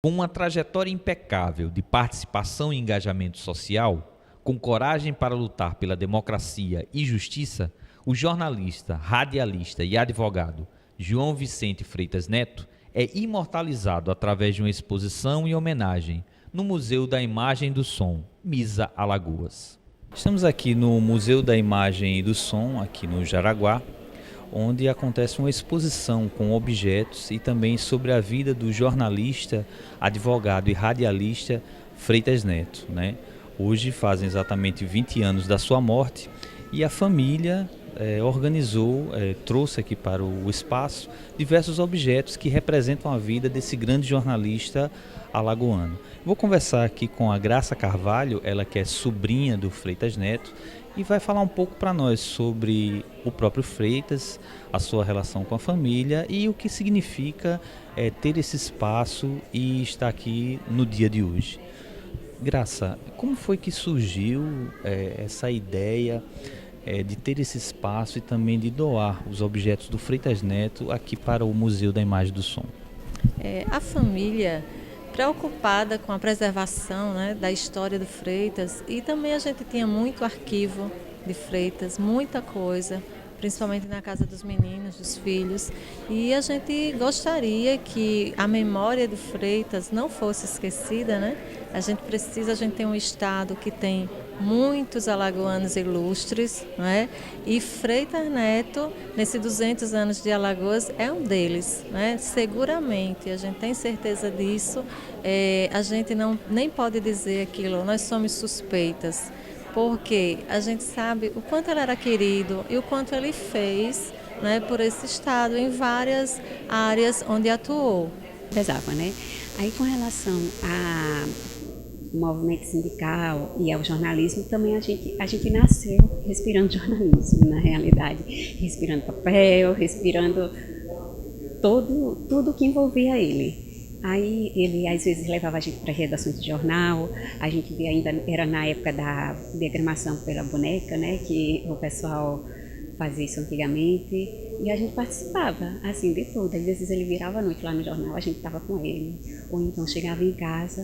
Com uma trajetória impecável de participação e engajamento social, com coragem para lutar pela democracia e justiça, o jornalista, radialista e advogado João Vicente Freitas Neto é imortalizado através de uma exposição e homenagem no Museu da Imagem e do Som, MISA Alagoas. Estamos aqui no Museu da Imagem e do Som, aqui no Jaraguá, onde acontece uma exposição com objetos e também sobre a vida do jornalista, advogado e radialista Freitas Neto, né? Hoje fazem exatamente 20 anos da sua morte e a família organizou, trouxe aqui para o espaço diversos objetos que representam a vida desse grande jornalista alagoano. Vou conversar aqui com a Graça Carvalho, ela que é sobrinha do Freitas Neto, e vai falar um pouco para nós sobre o próprio Freitas, a sua relação com a família e o que significa ter esse espaço e estar aqui no dia de hoje. Graça, como foi que surgiu essa ideia de ter esse espaço e também de doar os objetos do Freitas Neto aqui para o Museu da Imagem do Som? A família preocupada com a preservação, né, da história do Freitas, e também a gente tinha muito arquivo de Freitas, muita coisa, principalmente na casa dos meninos, dos filhos, e a gente gostaria que a memória do Freitas não fosse esquecida, né? A gente tem um estado que tem muitos alagoanos ilustres, né? E Freitas Neto, nesses 200 anos de Alagoas, é um deles, né? Seguramente, a gente tem certeza disso. A gente nem pode dizer aquilo, nós somos suspeitas, porque a gente sabe o quanto ele era querido e o quanto ele fez, né, por esse estado em várias áreas onde atuou. Pesava, né? Aí com relação ao movimento sindical e ao jornalismo, também a gente nasceu respirando jornalismo, na realidade. Respirando papel, respirando tudo que envolvia ele. Aí ele às vezes levava a gente para redações de jornal, a gente via ainda, era na época da diagramação pela boneca, né, que o pessoal fazia isso antigamente, e a gente participava, assim, de tudo. Às vezes ele virava a noite lá no jornal, a gente estava com ele, ou então chegava em casa,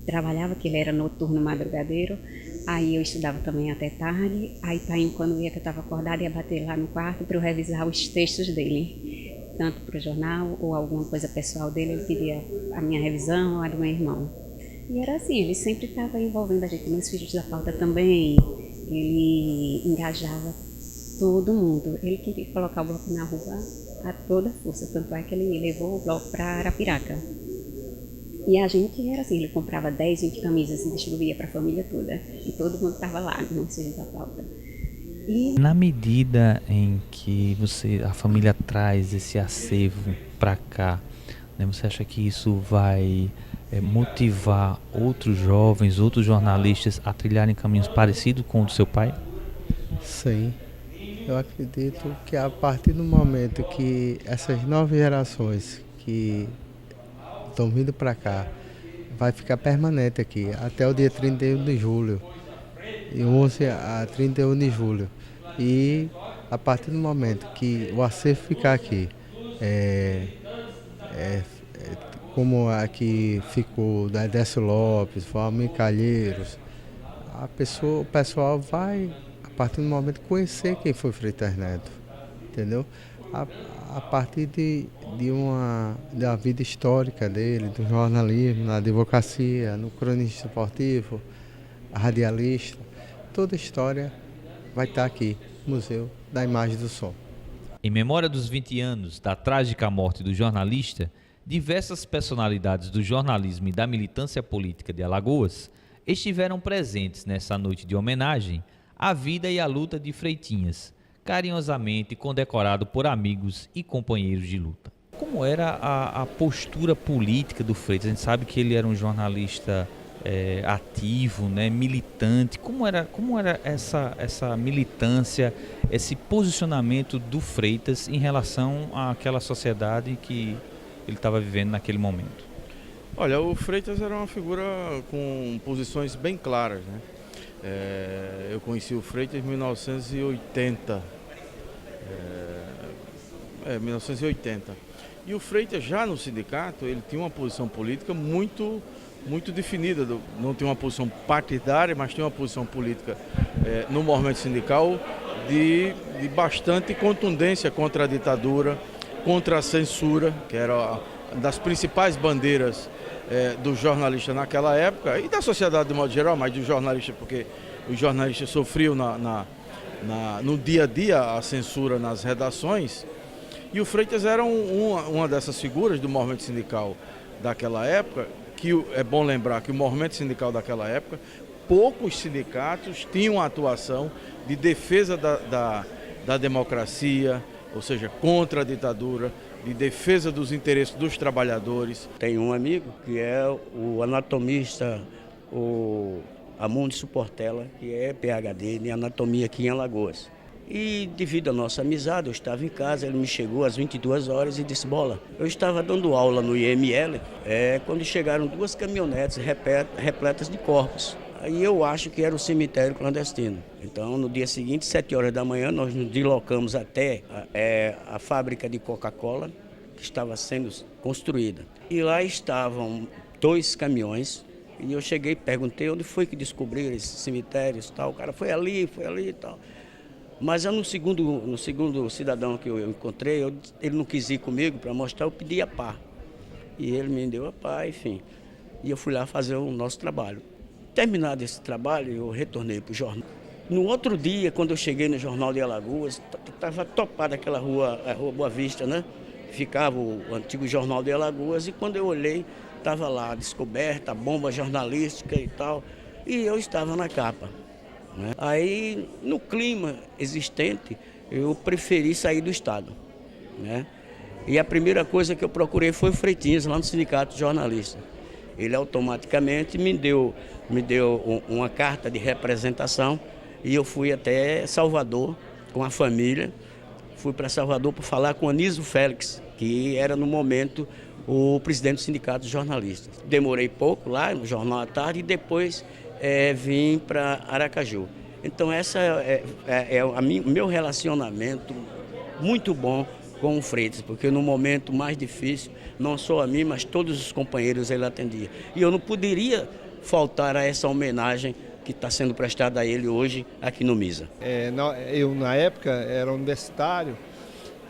trabalhava, que ele era noturno, madrugadeiro, aí eu estudava também até tarde, aí pai, quando via que eu estava acordada, ia bater lá no quarto para eu revisar os textos dele, tanto para o jornal ou alguma coisa pessoal dele, ele pedia a minha revisão ou a do meu irmão. E era assim, ele sempre estava envolvendo a gente nos Filhos da Pauta também, ele engajava todo mundo, ele queria colocar o bloco na rua a toda força, tanto é que ele levou o bloco para Arapiraca. E a gente era assim, ele comprava 10, 20 camisas e distribuía para a família toda, e todo mundo estava lá nos Filhos da Pauta. Na medida em que a família traz esse acervo para cá, né, você acha que isso vai motivar outros jovens, outros jornalistas a trilharem caminhos parecidos com o do seu pai? Sim, eu acredito que a partir do momento que essas novas gerações que estão vindo para cá vai ficar permanente aqui até o dia 31 de julho, de 11 a 31 de julho. E a partir do momento que o acervo ficar aqui, como aqui ficou da Décio Lopes, Valmir Calheiros, o pessoal vai, a partir do momento, conhecer quem foi Freitas Neto, entendeu? A partir da vida histórica dele, do jornalismo, na advocacia, no cronista esportivo, radialista, toda a história vai estar aqui, Museu da Imagem do Som. Em memória dos 20 anos da trágica morte do jornalista, diversas personalidades do jornalismo e da militância política de Alagoas estiveram presentes nessa noite de homenagem à vida e à luta de Freitinhas, carinhosamente condecorado por amigos e companheiros de luta. Como era a postura política do Freitas? A gente sabe que ele era um jornalista ativo, né, militante. Como era essa militância, esse posicionamento do Freitas em relação àquela sociedade que ele estava vivendo naquele momento? Olha, o Freitas era uma figura com posições bem claras, né? Eu conheci o Freitas em 1980. 1980. E o Freitas, já no sindicato, ele tinha uma posição política muito definida, não tinha uma posição partidária, mas tinha uma posição política no movimento sindical de bastante contundência contra a ditadura, contra a censura, que era uma das principais bandeiras dos jornalistas naquela época, e da sociedade de modo geral, mas dos jornalistas, porque os jornalistas sofriam no dia a dia a censura nas redações. E o Freitas era uma dessas figuras do movimento sindical daquela época, que é bom lembrar que o movimento sindical daquela época, poucos sindicatos tinham a atuação de defesa da democracia, ou seja, contra a ditadura, de defesa dos interesses dos trabalhadores. Tem um amigo que é o anatomista, o Amundes Portela, que é PhD em anatomia aqui em Alagoas. E devido à nossa amizade, eu estava em casa, ele me chegou às 22 horas e disse: Bola, eu estava dando aula no IML, quando chegaram 2 caminhonetes repletas de corpos. Aí eu acho que era o cemitério clandestino. Então, no dia seguinte, 7 horas da manhã, nós nos deslocamos até a fábrica de Coca-Cola, que estava sendo construída. E lá estavam 2 caminhões, e eu cheguei e perguntei onde foi que descobriram esses cemitérios e tal. O cara foi ali e tal. Mas no segundo cidadão que eu encontrei, ele não quis ir comigo para mostrar, eu pedi a pá. E ele me deu a pá, enfim. E eu fui lá fazer o nosso trabalho. Terminado esse trabalho, eu retornei para o jornal. No outro dia, quando eu cheguei no Jornal de Alagoas, estava topada aquela rua, a Rua Boa Vista, né? Ficava o antigo Jornal de Alagoas, e quando eu olhei, estava lá, descoberta, bomba jornalística e tal, e eu estava na capa. Aí, no clima existente, eu preferi sair do Estado, né? E a primeira coisa que eu procurei foi o Freitinhas, lá no Sindicato de Jornalistas. Ele automaticamente me deu uma carta de representação, e eu fui até Salvador com a família. Fui para Salvador para falar com Anísio Félix, que era no momento o presidente do Sindicato de Jornalistas. Demorei pouco lá no Jornal à Tarde e depois vim para Aracaju. Então essa o meu relacionamento muito bom com o Freitas, porque no momento mais difícil, não só a mim, mas todos os companheiros ele atendia. E eu não poderia faltar a essa homenagem que está sendo prestada a ele hoje aqui no MISA. Eu, na época, era universitário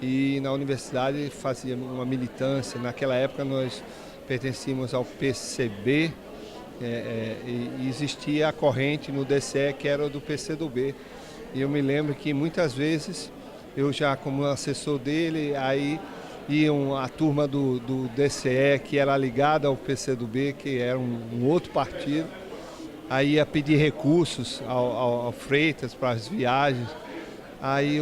e na universidade fazia uma militância. Naquela época nós pertencíamos ao PCB, e existia a corrente no DCE que era do PCdoB. E eu me lembro que muitas vezes eu já como assessor dele, aí iam a turma do DCE que era ligada ao PCdoB, que era um outro partido, aí ia pedir recursos ao Freitas para as viagens. Aí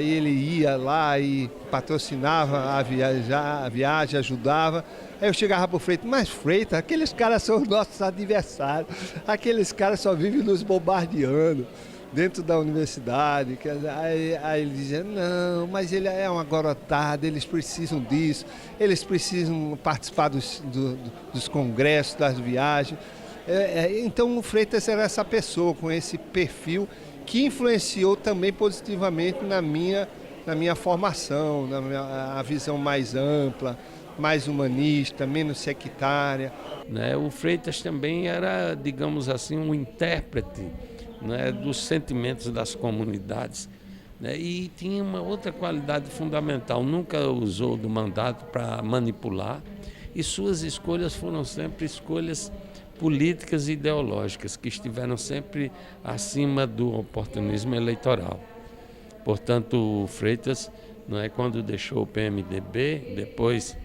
ele ia lá e patrocinava a viagem, ajudava. Aí eu chegava para o Freitas: mas Freitas, aqueles caras são os nossos adversários, aqueles caras só vivem nos bombardeando dentro da universidade. Aí ele dizia: não, mas ele é uma garotada, eles precisam disso, eles precisam participar dos congressos, das viagens. Então o Freitas era essa pessoa com esse perfil que influenciou também positivamente na minha formação, a visão mais ampla, mais humanista, menos sectária. O Freitas também era, digamos assim, um intérprete, dos sentimentos das comunidades, e tinha uma outra qualidade fundamental: nunca usou do mandato para manipular, e suas escolhas foram sempre escolhas políticas e ideológicas, que estiveram sempre acima do oportunismo eleitoral. Portanto, o Freitas, quando deixou o PMDB, depois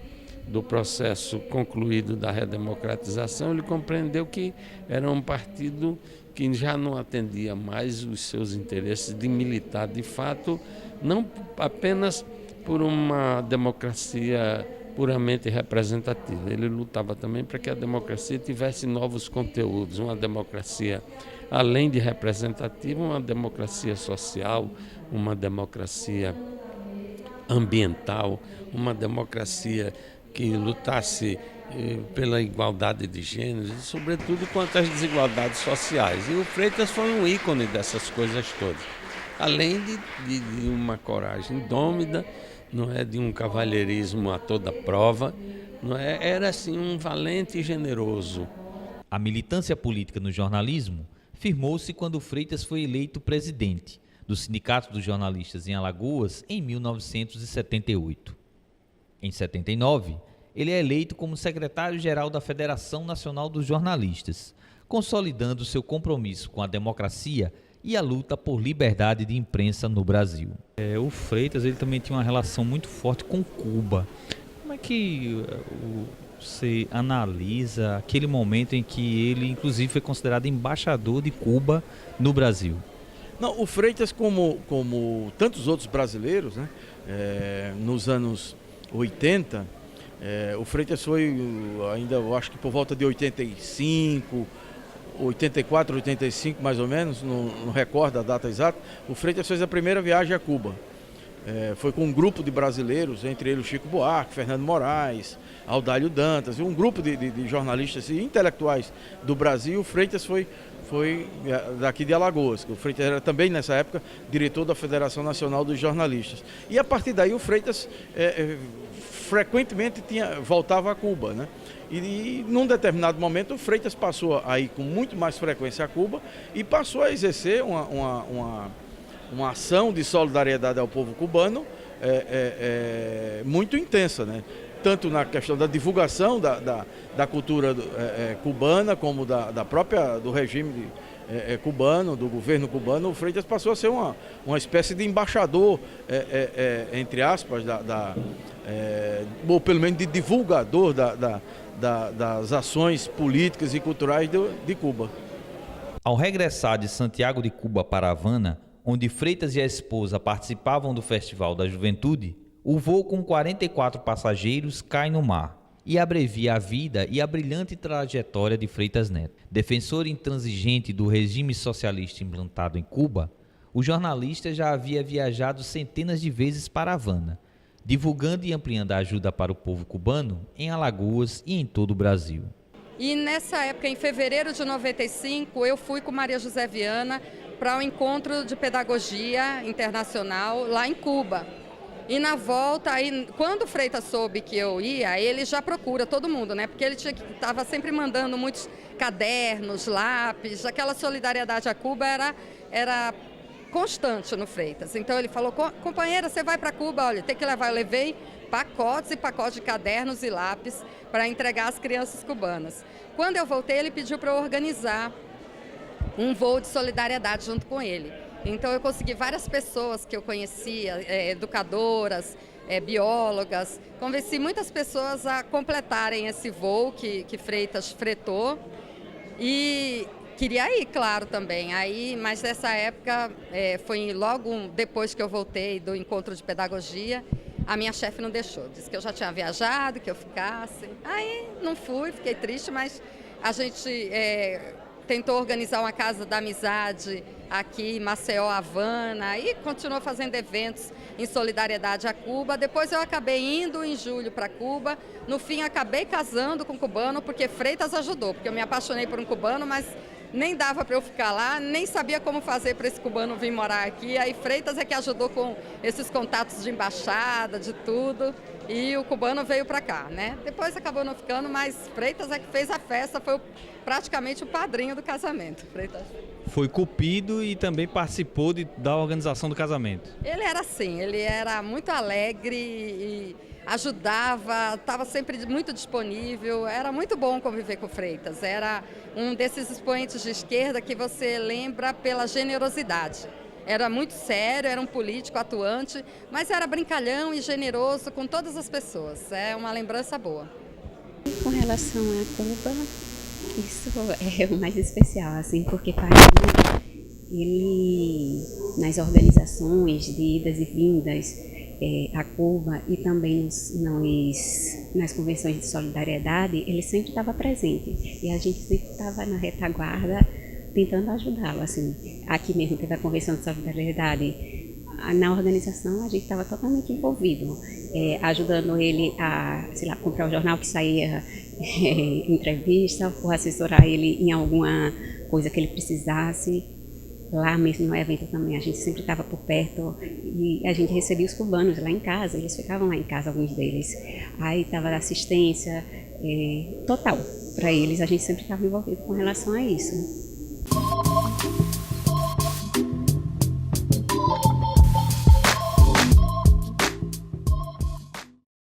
do processo concluído da redemocratização, ele compreendeu que era um partido que já não atendia mais os seus interesses de militar, de fato, não apenas por uma democracia puramente representativa. Ele lutava também para que a democracia tivesse novos conteúdos, uma democracia além de representativa, uma democracia social, uma democracia ambiental, uma democracia que lutasse pela igualdade de gêneros e, sobretudo, contra as desigualdades sociais. E o Freitas foi um ícone dessas coisas todas, além de uma coragem indômita não é, de um cavalheirismo a toda prova, não é, era assim um valente e generoso. A militância política no jornalismo firmou-se quando Freitas foi eleito presidente do Sindicato dos Jornalistas em Alagoas em 1978. Em 79, ele é eleito como secretário-geral da Federação Nacional dos Jornalistas, consolidando seu compromisso com a democracia e a luta por liberdade de imprensa no Brasil. O Freitas ele também tinha uma relação muito forte com Cuba. Como é que você analisa aquele momento em que ele, inclusive, foi considerado embaixador de Cuba no Brasil? Não, o Freitas, como tantos outros brasileiros, né, nos anos 80, o Freitas foi ainda, eu acho que por volta de 85, 84, 85 mais ou menos, não recordo a data exata, o Freitas fez a primeira viagem a Cuba. Foi com um grupo de brasileiros, entre eles o Chico Buarque, Fernando Moraes, Audálio Dantas, e um grupo de jornalistas e intelectuais do Brasil. O Freitas foi daqui de Alagoas, que o Freitas era também nessa época diretor da Federação Nacional dos Jornalistas. E a partir daí o Freitas frequentemente voltava a Cuba, né? E num determinado momento o Freitas passou a ir com muito mais frequência a Cuba e passou a exercer uma ação de solidariedade ao povo cubano muito intensa, né? Tanto na questão da divulgação da cultura cubana, como do regime cubano, do governo cubano. O Freitas passou a ser uma espécie de embaixador, entre aspas, ou pelo menos de divulgador das ações políticas e culturais de Cuba. Ao regressar de Santiago de Cuba para Havana, onde Freitas e a esposa participavam do Festival da Juventude, o voo com 44 passageiros cai no mar e abrevia a vida e a brilhante trajetória de Freitas Neto. Defensor intransigente do regime socialista implantado em Cuba, o jornalista já havia viajado centenas de vezes para Havana, divulgando e ampliando a ajuda para o povo cubano em Alagoas e em todo o Brasil. E nessa época, em fevereiro de 95, eu fui com Maria José Viana para um encontro de pedagogia internacional lá em Cuba. E na volta, aí, quando o Freitas soube que eu ia, ele já procura todo mundo, né? Porque ele estava sempre mandando muitos cadernos, lápis, aquela solidariedade a Cuba era constante no Freitas. Então ele falou, companheira, você vai para Cuba, olha, tem que levar. Eu levei pacotes e pacotes de cadernos e lápis para entregar às crianças cubanas. Quando eu voltei, ele pediu para eu organizar um voo de solidariedade junto com ele. Então eu consegui várias pessoas que eu conhecia, educadoras, biólogas, convenci muitas pessoas a completarem esse voo que Freitas fretou e queria ir, claro, também. Mas nessa época, foi logo depois que eu voltei do encontro de pedagogia, a minha chefe não deixou, disse que eu já tinha viajado, que eu ficasse. Aí não fui, fiquei triste, mas a gente tentou organizar uma casa da amizade aqui em Maceió, Havana, e continuou fazendo eventos em solidariedade a Cuba. Depois eu acabei indo em julho para Cuba. No fim, acabei casando com um cubano, porque Freitas ajudou, porque eu me apaixonei por um cubano, mas nem dava para eu ficar lá, nem sabia como fazer para esse cubano vir morar aqui. Aí Freitas é que ajudou com esses contatos de embaixada, de tudo, e o cubano veio para cá, né? Depois acabou não ficando, mas Freitas é que fez a festa, foi praticamente o padrinho do casamento. Freitas foi cupido e também participou da organização do casamento. Ele era assim, ele era muito alegre e ajudava, estava sempre muito disponível, era muito bom conviver com Freitas, era um desses expoentes de esquerda que você lembra pela generosidade. Era muito sério, era um político atuante, mas era brincalhão e generoso com todas as pessoas, é uma lembrança boa. Com relação a Cuba, isso é o mais especial, assim, porque para mim, ele, nas organizações de idas e vindas a Cuba e também nas convenções de solidariedade, ele sempre estava presente e a gente sempre estava na retaguarda tentando ajudá-lo, assim. Aqui mesmo teve a convenção de solidariedade, na organização a gente estava totalmente envolvido, ajudando ele a, sei lá, comprar o jornal que saía, entrevista, ou assessorar ele em alguma coisa que ele precisasse. Lá mesmo no evento também, a gente sempre estava por perto e a gente recebia os cubanos lá em casa, eles ficavam lá em casa, alguns deles. Aí estava assistência total para eles, a gente sempre estava envolvido com relação a isso.